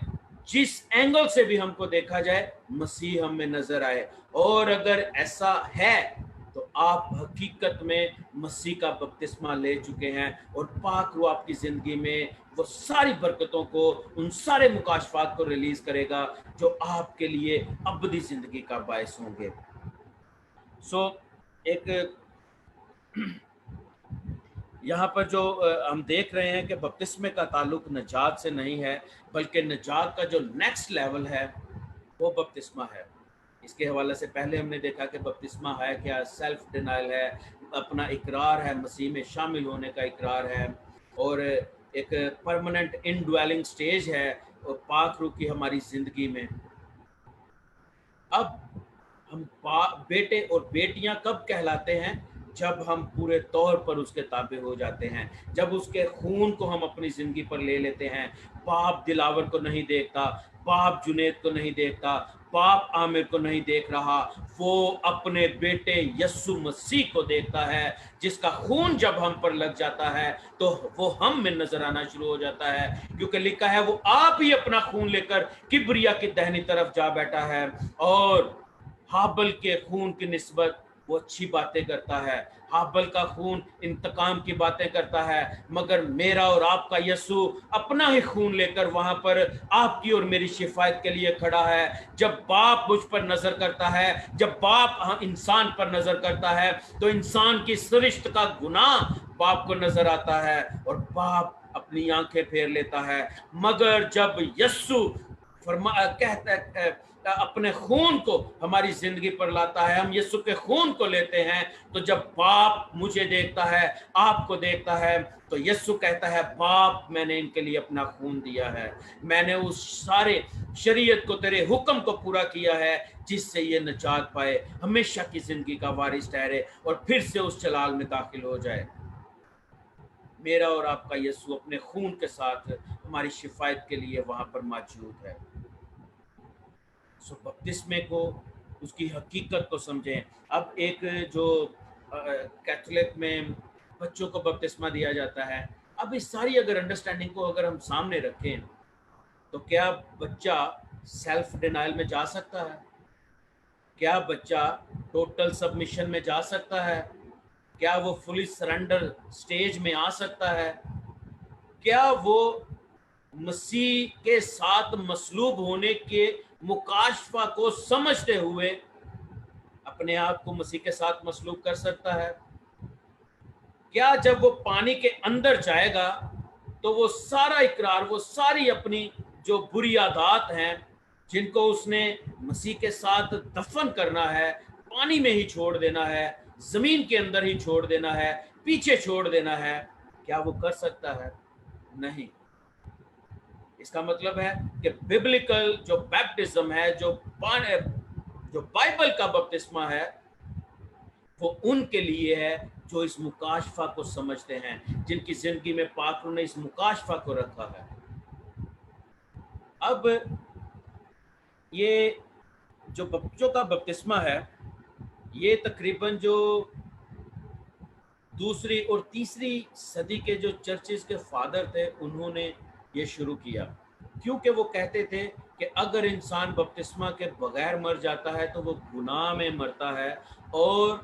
जिस एंगल से भी हमको देखा जाए, मसीह हम में नजर आए। और अगर ऐसा है तो आप हकीकत में मसीह का बपतिस्मा ले चुके हैं, और पाक रूह आपकी जिंदगी में वो सारी बरकतों को, उन सारे मुकाशफात को रिलीज करेगा जो आपके लिए अबदी जिंदगी का बायस होंगे। एक यहाँ पर जो हम देख रहे हैं कि बपतिस्मे का ताल्लुक नजात से नहीं है, बल्कि नजात का जो नेक्स्ट लेवल है वो बपतिस्मा है। इसके हवाले से पहले हमने देखा कि बपतिस्मा है क्या? सेल्फ डिनाइल है, अपना इकरार है, मसीह में शामिल होने का इकरार है, और एक परमानेंट इनड्वेलिंग स्टेज है पाक रूह की हमारी जिंदगी में। अब हम बेटे और बेटियां कब कहलाते हैं? जब हम पूरे तौर पर उसके ताबे हो जाते हैं, जब उसके खून को हम अपनी जिंदगी पर ले लेते हैं। बाप दिलावर को नहीं देखता, बाप जुनेद को नहीं देखता, बाप आमिर को नहीं देख रहा, वो अपने बेटे यस्सु मसीह को देखता है, जिसका खून जब हम पर लग जाता है तो वो हम में नजर आना शुरू हो जाता है, क्योंकि लिखा है वो आप ही अपना खून लेकर किब्रिया की दाहिनी तरफ जा बैठा है। और हाबल के खून की निस्बत वो अच्छी बातें करता है, हाबल का खून इंतकाम की बातें करता है, मगर मेरा और आपका यीशु अपना ही खून लेकर वहां पर आपकी और मेरी शिफायत के लिए खड़ा है। जब बाप मुझ पर नजर करता है, जब बाप इंसान पर नजर करता है, तो इंसान की सृष्टि का गुनाह बाप को नजर आता है और बाप अपनी आंखें फेर लेता है। मगर जब यीशु कहता अपने खून को हमारी जिंदगी पर लाता है, हम यीशु के खून को लेते हैं, तो जब बाप मुझे देखता है, आपको देखता है, तो यीशु कहता है बाप मैंने इनके लिए अपना खून दिया है, मैंने उस सारे शरीयत को, तेरे हुक्म को पूरा किया है, जिससे ये निजात पाए, हमेशा की जिंदगी का वारिस ठहरे और फिर से उस जलाल में दाखिल हो जाए। मेरा और आपका यीशु अपने खून के साथ हमारी शिफायत के लिए वहां पर मौजूद है। सो बपतिस्मे को, उसकी हकीकत को समझें। अब एक जो कैथोलिक में बच्चों को बपतिस्मा दिया जाता है, अब इस सारी अगर अंडरस्टैंडिंग को अगर हम सामने रखें, तो क्या बच्चा सेल्फ डिनाइल में जा सकता है? क्या बच्चा टोटल सबमिशन में जा सकता है? क्या वो फुली सरेंडर स्टेज में आ सकता है? क्या वो मसीह के साथ मसलूब होने के मुकाशफा को समझते हुए अपने आप को मसीह के साथ मसलूब कर सकता है? क्या जब वो पानी के अंदर जाएगा तो वो सारा इकरार, वो सारी अपनी जो बुरी आदत हैं जिनको उसने मसीह के साथ दफन करना है, पानी में ही छोड़ देना है, जमीन के अंदर ही छोड़ देना है, पीछे छोड़ देना है, क्या वो कर सकता है? नहीं। इसका मतलब है कि बिब्लिकल जो बैप्टिज्म है, जो बाइबल का बपतिस्मा है, वो उनके लिए है जो इस मुकाशफा को समझते हैं, जिनकी जिंदगी में पाक ने इस मुकाशफा को रखा है। अब ये जो बच्चों का बपतिस्मा है, ये तकरीबन जो दूसरी और तीसरी सदी के जो चर्चेस के फादर थे, उन्होंने ये शुरू किया, क्योंकि वो कहते थे कि अगर इंसान बपतिस्मा के बगैर मर जाता है तो वो गुनाह में मरता है और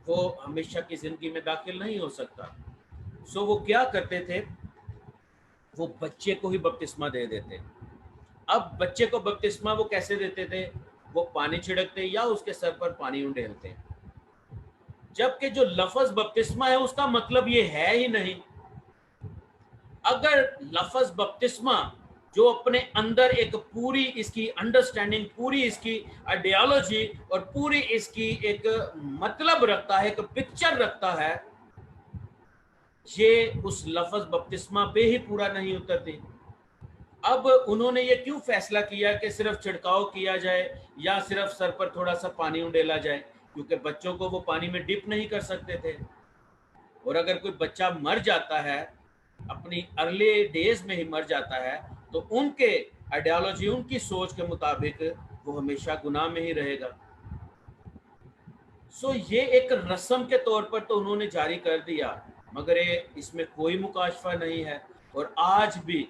वो हमेशा की जिंदगी में दाखिल नहीं हो सकता। सो वो क्या करते थे, वो बच्चे को ही बपतिस्मा दे देते। अब बच्चे को बपतिस्मा वो कैसे देते थे? वो पानी छिड़कते या उसके सर पर पानी उंडेलते, जबकि जो लफ्ज बपतिस्मा है उसका मतलब ये है ही नहीं। अगर लफ्ज बपतिस्मा जो अपने अंदर एक पूरी इसकी अंडरस्टैंडिंग, पूरी इसकी आइडियोलॉजी और पूरी इसकी एक मतलब रखता है, एक पिक्चर रखता है, ये उस लफ्ज बपतिस्मा पे ही पूरा नहीं उतरती। अब उन्होंने ये क्यों फैसला किया कि सिर्फ छिड़काव किया जाए या सिर्फ सर पर थोड़ा सा पानी उंडेला जाए? क्योंकि बच्चों को वो पानी में डिप नहीं कर सकते थे, और अगर कोई बच्चा मर जाता है, अपनी अर्ली डेज में ही मर जाता है, तो उनके आइडियोलॉजी, उनकी सोच के मुताबिक वो हमेशा गुनाह में ही रहेगा। सो ये एक रस्म के तौर पर तो उन्होंने जारी कर दिया, मगर ये इसमें कोई मुकाशफा नहीं है, और आज भी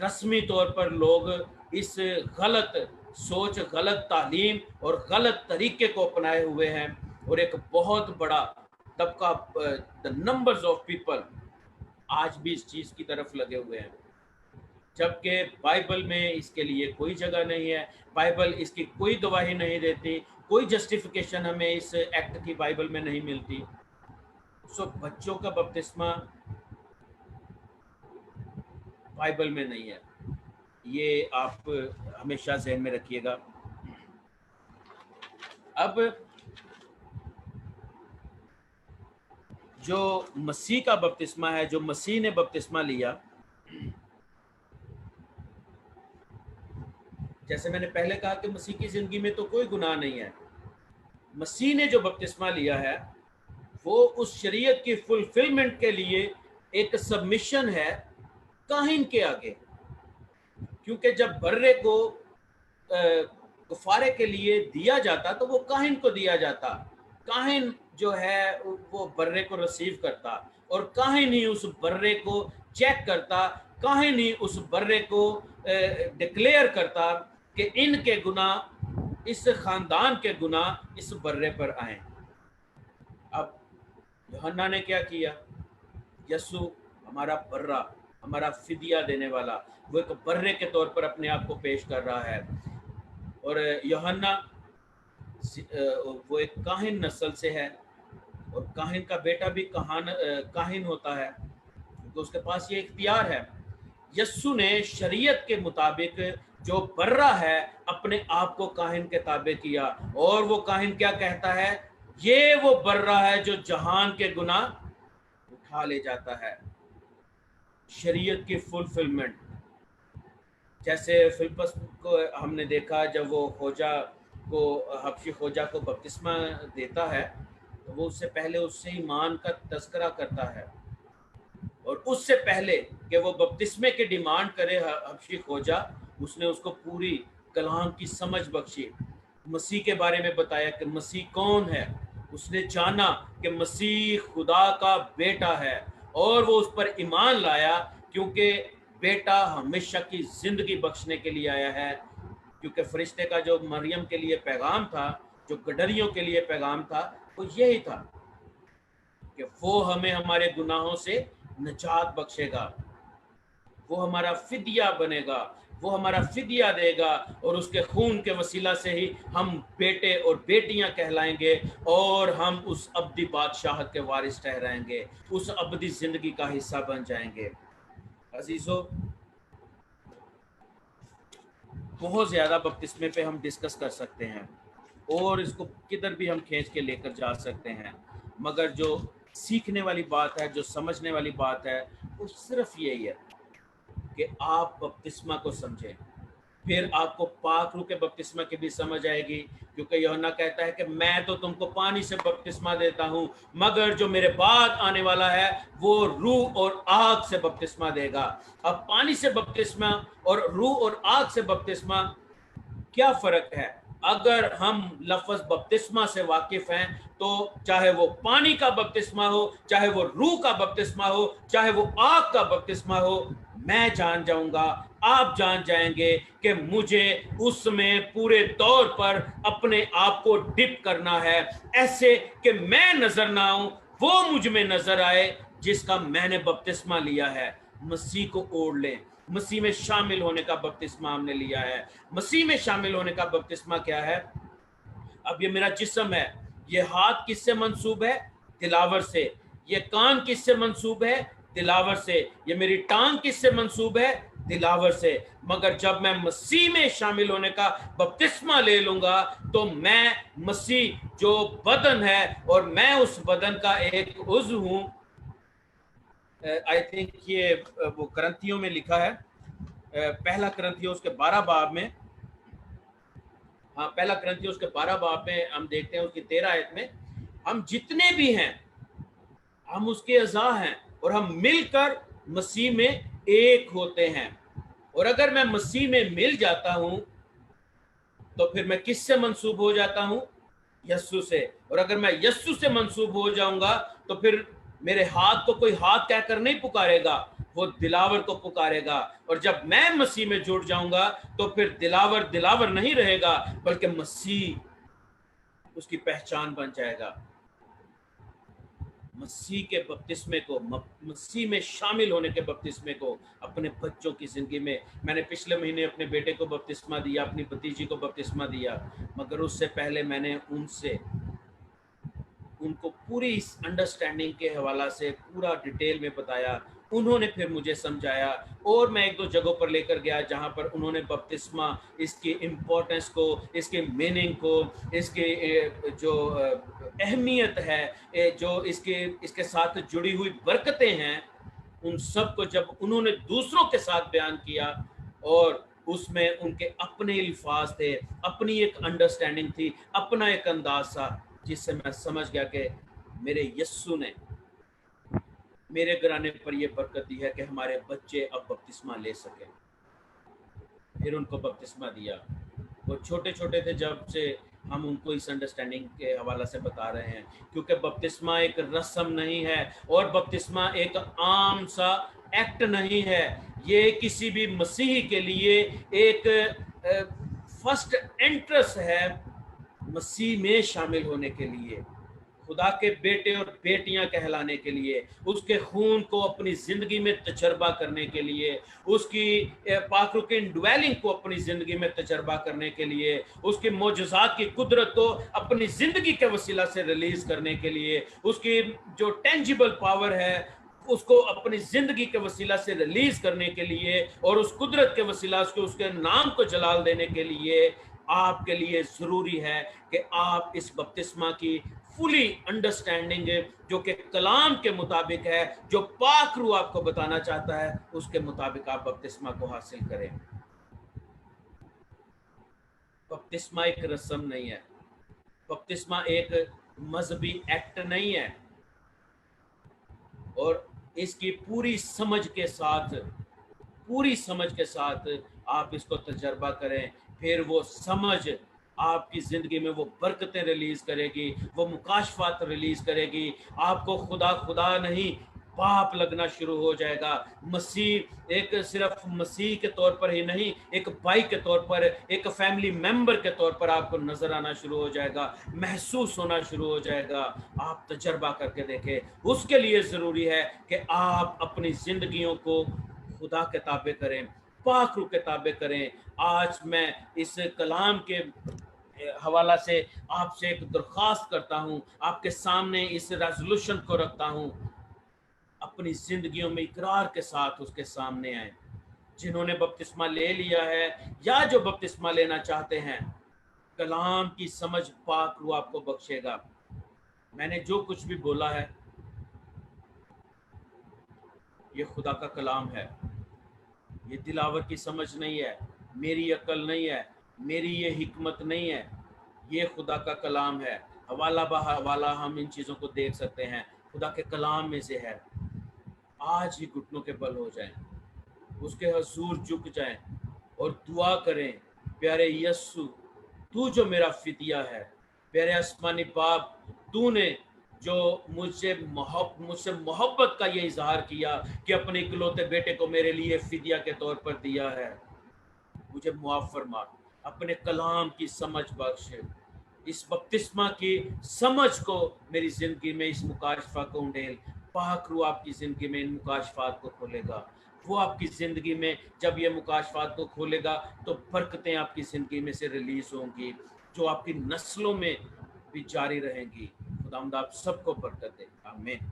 रस्मी तौर पर लोग इस गलत सोच, गलत तालीम और गलत तरीके को अपनाए हुए हैं, और एक बहुत बड़ा तबका, द नंबर्स ऑफ पीपल आज भी इस चीज की तरफ लगे हुए हैं, जबकि बाइबल में इसके लिए कोई जगह नहीं है। बाइबल इसकी कोई गवाही नहीं देती, कोई जस्टिफिकेशन हमें इस एक्ट की बाइबल में नहीं मिलती। सो बच्चों का बपतिस्मा बाइबल में नहीं है, ये आप हमेशा ज़हन में रखिएगा। अब जो मसीह का बपतिस्मा है, जो मसीह ने बपतिस्मा लिया, जैसे मैंने पहले कहा कि मसीह की जिंदगी में तो कोई गुनाह नहीं है। मसीह ने जो बपतिस्मा लिया है वो उस शरीयत की फुलफिलमेंट के लिए एक सबमिशन है काहिन के आगे, क्योंकि जब बर्रे को कफारे के लिए दिया जाता तो वो काहिन को दिया जाता, काहिन जो है वो बर्रे को रिसीव करता और काहिन ही उस बर्रे को चेक करता, काहिन ही उस बर्रे को डिक्लेयर करता कि इनके गुनाह, इस खानदान के गुनाह इस बर्रे पर आए। अब यूहन्ना ने क्या किया? यसु हमारा बर्रा, हमारा फिदिया देने वाला, वो एक बर्रे के तौर पर अपने आप को पेश कर रहा है। और यूहन्ना वो एक काहिन नस्ल से है और काहिन का बेटा भी काहिन होता है, क्योंकि उसके पास ये इख्तियार है। यस्सु ने शरीयत के मुताबिक जो बर्रा है अपने आप को काहिन के ताबे किया, और वो काहिन क्या कहता है? ये वो बर्रा है जो जहान के गुनाह उठा ले जाता है। शरीयत की फुलफिलमेंट, जैसे फिलिप्पस को हमने देखा जब वो खोजा को, हबशी खोजा को बपतिस्मा देता है, तो वो उससे पहले उससे ईमान का तस्करा करता है, और उससे पहले कि वो बपतिस्मे की डिमांड करे हबशी खोजा, उसने उसको पूरी कलाम की समझ बख्शी, मसीह के बारे में बताया कि मसीह कौन है। उसने जाना कि मसीह खुदा का बेटा है और वो उस पर ईमान लाया, क्योंकि बेटा हमेशा की जिंदगी बख्शने के लिए आया है। क्योंकि फरिश्ते का जो मरियम के लिए पैगाम था, जो गडरियों के लिए पैगाम था, वो यही था कि वो हमें हमारे गुनाहों से निजात बख्शेगा, वो हमारा फिदिया बनेगा, वो हमारा फिदिया देगा, और उसके खून के वसीला से ही हम बेटे और बेटियां कहलाएंगे और हम उस अब्दी बादशाहत के वारिस ठहराएंगे, उस अब्दी जिंदगी का हिस्सा बन जाएंगे। अजीजों, बहुत ज्यादा बपतिस्मे पे हम डिस्कस कर सकते हैं और इसको किधर भी हम खींच के लेकर जा सकते हैं, मगर जो सीखने वाली बात है, जो समझने वाली बात है, वो सिर्फ यही है कि आप बपतिस्मा को समझें, फिर आपको पाक रूह के बपतिस्मा की भी समझ आएगी। क्योंकि यूहन्ना कहता है कि मैं तो तुमको पानी से बपतिस्मा देता हूं, मगर जो मेरे बाद आने वाला है वो रूह और आग से बपतिस्मा देगा। अब पानी से बपतिस्मा और रूह और आग से बपतिस्मा क्या फर्क है? अगर हम लफ्ज बपतिस्मा से वाकिफ हैं तो चाहे वो पानी का बपतिस्मा हो, चाहे वो रूह का बपतिस्मा हो, चाहे वो आग का बपतिस्मा हो, मैं जान जाऊंगा, आप जान जाएंगे कि मुझे उसमें पूरे तौर पर अपने आप को डिप करना है, ऐसे कि मैं नजर ना आऊं, वो मुझ में नजर आए जिसका मैंने बपतिस्मा लिया है। मसीह को ओढ़ लें, मसीह में शामिल होने का बपतिस्मा हमने लिया है। मसीह में शामिल होने का बपतिस्मा क्या है? अब ये मेरा जिस्म है, ये हाथ किससे मंसूब है? दिलावर से। ये कान किससे मंसूब है? दिलावर से। ये मेरी टांग किससे मंसूब है? दिलावर से। मगर जब मैं मसीह में शामिल होने का बपतिस्मा ले लूंगा तो मैं मसीह जो बदन है और मैं उस बदन का एक उज़्व हूं। आई थिंक ये वो करंथियों में लिखा है, पहला करंथियों उसके 12 बाब में, हाँ पहला करंथियों उसके 12 बाब में हम देखते हैं उसकी 13 आयत में, हम जितने भी हैं हम उसके अज़ा हैं और हम मिलकर मसीह में एक होते हैं। और अगर मैं मसीह में मिल जाता हूं तो फिर मैं किससे मंसूब हो जाता हूं? यस्सु से। और अगर मैं यस्सु से मंसूब हो जाऊंगा तो फिर मेरे हाथ को कोई हाथ कहकर नहीं पुकारेगा, वो दिलावर को पुकारेगा। और जब मैं मसीह में जुड़ जाऊंगा तो फिर दिलावर दिलावर नहीं रहेगा, बल्कि मसीह उसकी पहचान बन जाएगा। मसीह के बपतिस्मे को, मसीह में शामिल होने के बपतिस्मे को अपने बच्चों की जिंदगी में, मैंने पिछले महीने अपने बेटे को बपतिस्मा दिया, अपनी भतीजी को बपतिस्मा दिया, मगर उससे पहले मैंने उनको पूरी इस अंडरस्टैंडिंग के हवाला से पूरा डिटेल में बताया। उन्होंने फिर मुझे समझाया और मैं एक दो जगहों पर लेकर गया जहां पर उन्होंने बपतिस्मा, इसकी इम्पोर्टेंस को, इसके मीनिंग को, इसके जो अहमियत है, जो इसके साथ जुड़ी हुई बरकतें हैं, उन सब को जब उन्होंने दूसरों के साथ बयान किया, और उसमें उनके अपने अल्फाज थे, अपनी एक अंडरस्टैंडिंग थी, अपना एक अंदाज था, जिससे मैं समझ गया कि मेरे यस्सु ने मेरे घराने पर यह बरकत दी है कि हमारे बच्चे अब बपतिस्मा ले सकें। फिर उनको बपतिस्मा दिया। वो छोटे छोटे थे जब से हम उनको इस अंडरस्टैंडिंग के हवाला से बता रहे हैं, क्योंकि बपतिस्मा एक रस्म नहीं है और बपतिस्मा एक आम सा एक्ट नहीं है। ये किसी भी मसीही के लिए एक फर्स्ट एंट्रेंस है मसीह में शामिल होने के लिए, खुदा के बेटे और बेटियां कहलाने के लिए, उसके खून को अपनी जिंदगी में तजर्बा करने के लिए, उसकी पाक रूह की इंडवेलिंग को अपनी जिंदगी में तजर्बा करने के लिए, उसके मौजज़ात की कुदरत को अपनी जिंदगी के वसीला से रिलीज करने के लिए, उसकी जो टेंजिबल पावर है उसको अपनी जिंदगी के वसीला से रिलीज करने के लिए और उस कुदरत के वसीला से उसके नाम को जलाल देने के लिए आपके लिए जरूरी है कि आप इस बपतिस्मा की फुली अंडरस्टैंडिंग जो कि कलाम के मुताबिक है, जो पाक रूह आपको बताना चाहता है, उसके मुताबिक आप बपतिस्मा को हासिल करें। बपतिस्मा एक रस्म नहीं है, बपतिस्मा एक मजहबी एक्ट नहीं है, और इसकी पूरी समझ के साथ आप इसको तजर्बा करें, फिर वो समझ आपकी ज़िंदगी में वो बरकतें रिलीज़ करेगी, वो मुकाशफात रिलीज़ करेगी। आपको खुदा खुदा नहीं पाप लगना शुरू हो जाएगा। मसीह एक सिर्फ मसीह के तौर पर ही नहीं, एक भाई के तौर पर, एक फैमिली मेंबर के तौर पर आपको नज़र आना शुरू हो जाएगा, महसूस होना शुरू हो जाएगा। आप तजर्बा करके देखें। उसके लिए ज़रूरी है कि आप अपनी ज़िंदगियों को खुदा के ताबे करें, पाक रूह के ताबे करें। आज मैं इस कलाम के हवाला से आपसे एक दरख्वास्त करता हूं, आपके सामने इस रेजोल्यूशन को रखता हूं, अपनी जिंदगियों में इकरार के साथ उसके सामने आए। जिन्होंने बपतिस्मा ले लिया है या जो बपतिस्मा लेना चाहते हैं, कलाम की समझ पाक रूह आपको बख्शेगा। मैंने जो कुछ भी बोला है ये खुदा का कलाम है, ये दिलावर की समझ नहीं है, मेरी अकल नहीं है, मेरी ये हिकमत नहीं है, ये खुदा का कलाम है। हवाला बहवाला हम इन चीज़ों को देख सकते हैं, खुदा के कलाम में से है। आज ही घुटनों के बल हो जाएं, उसके हजूर झुक जाएं और दुआ करें, प्यारे यस्सु तू जो मेरा फिदिया है, प्यारे आसमानी बाप तूने जो मुझसे मोहब्बत का ये इजहार किया कि अपने इकलौते बेटे को मेरे लिए फिदिया के तौर पर दिया है, मुझे मुआफ फरमा, अपने कलाम की समझ बख्श, इस बपतिस्मा की समझ को मेरी जिंदगी में, इस मुकाशफा को उंडेल। पाक रूह आपकी जिंदगी में इन मुकाशफात को खोलेगा। वो आपकी जिंदगी में जब ये मुकाशफात को खोलेगा तो बरकतें आपकी जिंदगी में से रिलीज होंगी, जो आपकी नस्लों में भी जारी रहेंगी। खुदावंद आप सबको बरकत दे। आमीन।